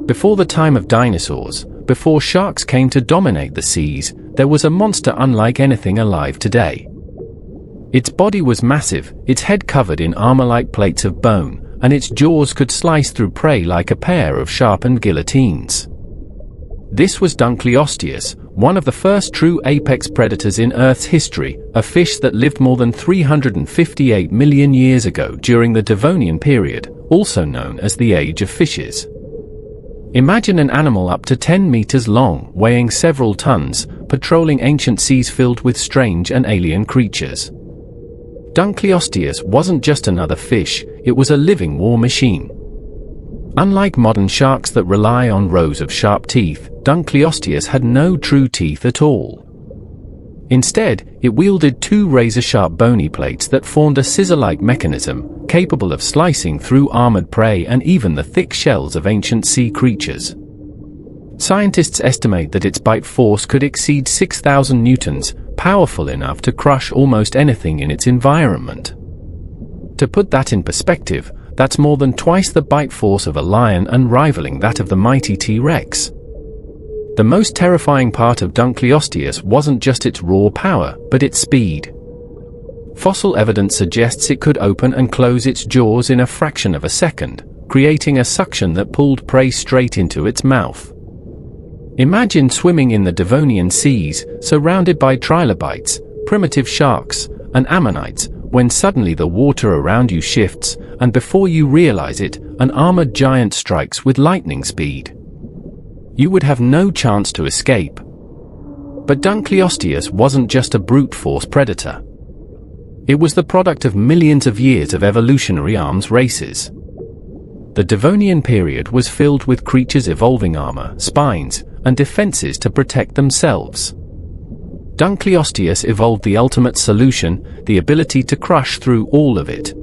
Before the time of dinosaurs, before sharks came to dominate the seas, there was a monster unlike anything alive today. Its body was massive, its head covered in armor-like plates of bone, and its jaws could slice through prey like a pair of sharpened guillotines. This was Dunkleosteus, one of the first true apex predators in Earth's history, a fish that lived more than 358 million years ago during the Devonian period, also known as the Age of Fishes. Imagine an animal up to 10 meters long, weighing several tons, patrolling ancient seas filled with strange and alien creatures. Dunkleosteus wasn't just another fish, it was a living war machine. Unlike modern sharks that rely on rows of sharp teeth, Dunkleosteus had no true teeth at all. Instead, it wielded two razor-sharp bony plates that formed a scissor-like mechanism, capable of slicing through armored prey and even the thick shells of ancient sea creatures. Scientists estimate that its bite force could exceed 6,000 newtons, powerful enough to crush almost anything in its environment. To put that in perspective, that's more than twice the bite force of a lion and rivaling that of the mighty T-Rex. The most terrifying part of Dunkleosteus wasn't just its raw power, but its speed. Fossil evidence suggests it could open and close its jaws in a fraction of a second, creating a suction that pulled prey straight into its mouth. Imagine swimming in the Devonian seas, surrounded by trilobites, primitive sharks, and ammonites, when suddenly the water around you shifts, and before you realize it, an armored giant strikes with lightning speed. You would have no chance to escape. But Dunkleosteus wasn't just a brute force predator. It was the product of millions of years of evolutionary arms races. The Devonian period was filled with creatures evolving armor, spines, and defenses to protect themselves. Dunkleosteus evolved the ultimate solution, the ability to crush through all of it.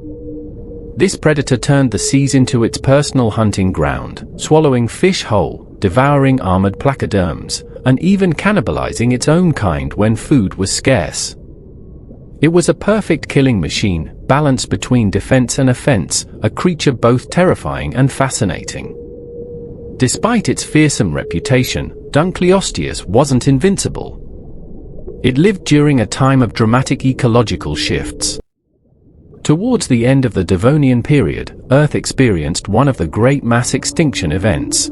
This predator turned the seas into its personal hunting ground, swallowing fish whole, devouring armored placoderms, and even cannibalizing its own kind when food was scarce. It was a perfect killing machine, balanced between defense and offense, a creature both terrifying and fascinating. Despite its fearsome reputation, Dunkleosteus wasn't invincible. It lived during a time of dramatic ecological shifts. Towards the end of the Devonian period, Earth experienced one of the great mass extinction events.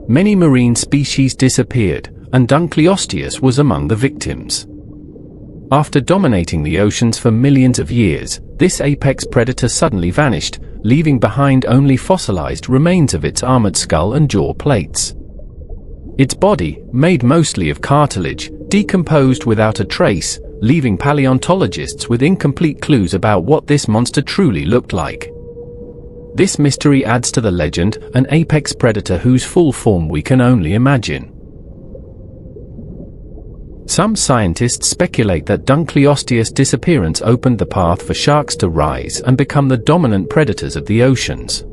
Many marine species disappeared, and Dunkleosteus was among the victims. After dominating the oceans for millions of years, this apex predator suddenly vanished, leaving behind only fossilized remains of its armored skull and jaw plates. Its body, made mostly of cartilage, decomposed without a trace, leaving paleontologists with incomplete clues about what this monster truly looked like. This mystery adds to the legend, an apex predator whose full form we can only imagine. Some scientists speculate that Dunkleosteus' disappearance opened the path for sharks to rise and become the dominant predators of the oceans.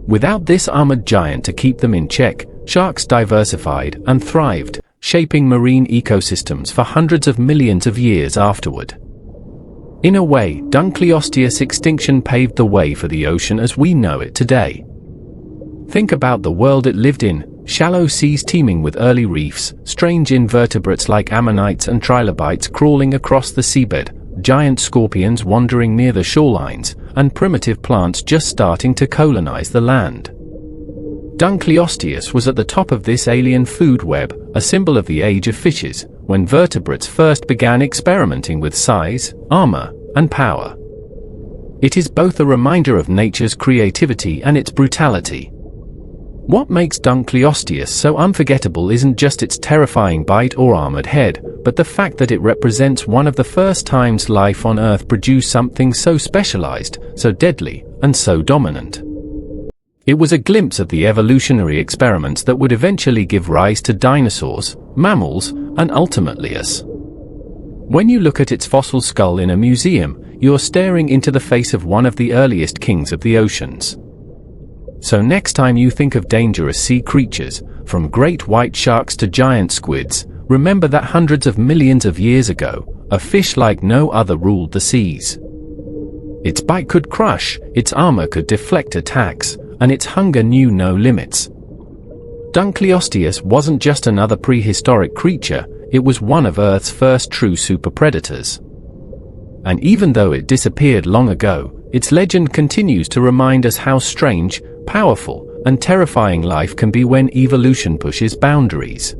Without this armored giant to keep them in check, sharks diversified and thrived, shaping marine ecosystems for hundreds of millions of years afterward. In a way, Dunkleosteus' extinction paved the way for the ocean as we know it today. Think about the world it lived in, shallow seas teeming with early reefs, strange invertebrates like ammonites and trilobites crawling across the seabed, giant scorpions wandering near the shorelines, and primitive plants just starting to colonize the land. Dunkleosteus was at the top of this alien food web, a symbol of the Age of Fishes, when vertebrates first began experimenting with size, armor, and power. It is both a reminder of nature's creativity and its brutality. What makes Dunkleosteus so unforgettable isn't just its terrifying bite or armored head, but the fact that it represents one of the first times life on Earth produced something so specialized, so deadly, and so dominant. It was a glimpse of the evolutionary experiments that would eventually give rise to dinosaurs, mammals, and ultimately us. When you look at its fossil skull in a museum, you're staring into the face of one of the earliest kings of the oceans. So next time you think of dangerous sea creatures, from great white sharks to giant squids, remember that hundreds of millions of years ago, a fish like no other ruled the seas. Its bite could crush, its armor could deflect attacks, and its hunger knew no limits. Dunkleosteus wasn't just another prehistoric creature, it was one of Earth's first true superpredators. And even though it disappeared long ago, its legend continues to remind us how strange, powerful, and terrifying life can be when evolution pushes boundaries.